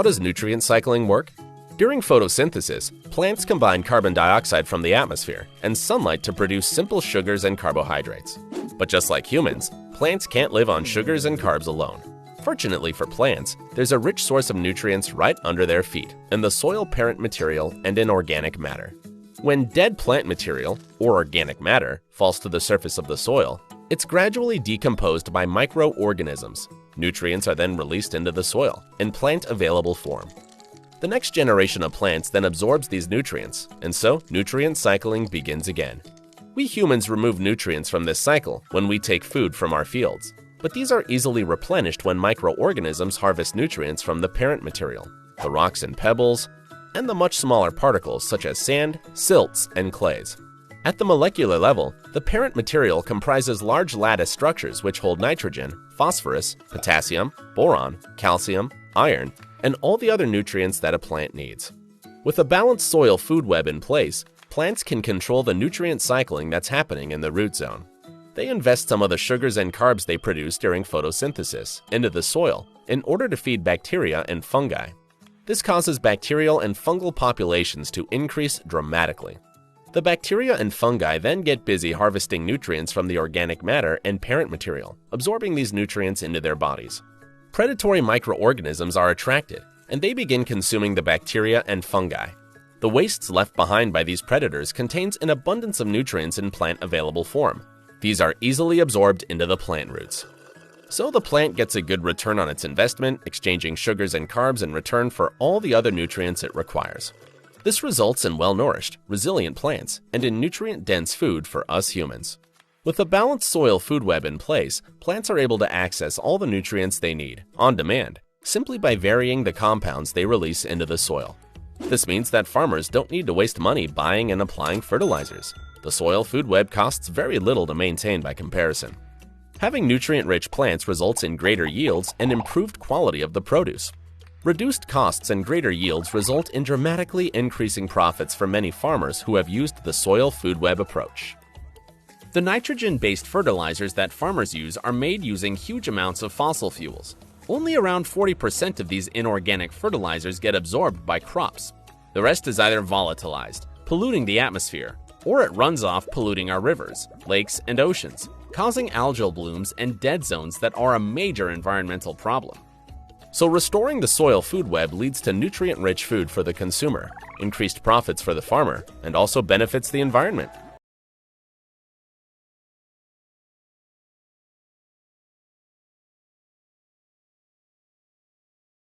How does nutrient cycling work? During photosynthesis, plants combine carbon dioxide from the atmosphere and sunlight to produce simple sugars and carbohydrates. But just like humans, plants can't live on sugars and carbs alone. Fortunately for plants, there's a rich source of nutrients right under their feet in the soil parent material and in organic matter. When dead plant material, or organic matter, falls to the surface of the soil, it's gradually decomposed by microorganisms. Nutrients are then released into the soil in plant-available form. The next generation of plants then absorbs these nutrients, and so nutrient cycling begins again. We humans remove nutrients from this cycle when we take food from our fields, but these are easily replenished when microorganisms harvest nutrients from the parent material, the rocks and pebbles, and the much smaller particles such as sand, silts, and clays. At the molecular level, the parent material comprises large lattice structures which hold nitrogen, phosphorus, potassium, boron, calcium, iron, and all the other nutrients that a plant needs. With a balanced soil food web in place, plants can control the nutrient cycling that's happening in the root zone. They invest some of the sugars and carbs they produce during photosynthesis into the soil in order to feed bacteria and fungi. This causes bacterial and fungal populations to increase dramatically. The bacteria and fungi then get busy harvesting nutrients from the organic matter and parent material, absorbing these nutrients into their bodies. Predatory microorganisms are attracted, and they begin consuming the bacteria and fungi. The wastes left behind by these predators contains an abundance of nutrients in plant-available form. These are easily absorbed into the plant roots. So the plant gets a good return on its investment, exchanging sugars and carbs in return for all the other nutrients it requires. This results in well-nourished, resilient plants and in nutrient-dense food for us humans. With a balanced soil food web in place, plants are able to access all the nutrients they need, on demand, simply by varying the compounds they release into the soil. This means that farmers don't need to waste money buying and applying fertilizers. The soil food web costs very little to maintain by comparison. Having nutrient-rich plants results in greater yields and improved quality of the produce. Reduced costs and greater yields result in dramatically increasing profits for many farmers who have used the soil food web approach. The nitrogen-based fertilizers that farmers use are made using huge amounts of fossil fuels. Only around 40% of these inorganic fertilizers get absorbed by crops. The rest is either volatilized, polluting the atmosphere, or it runs off polluting our rivers, lakes, and oceans, causing algal blooms and dead zones that are a major environmental problem. So restoring the soil food web leads to nutrient-rich food for the consumer, increased profits for the farmer, and also benefits the environment.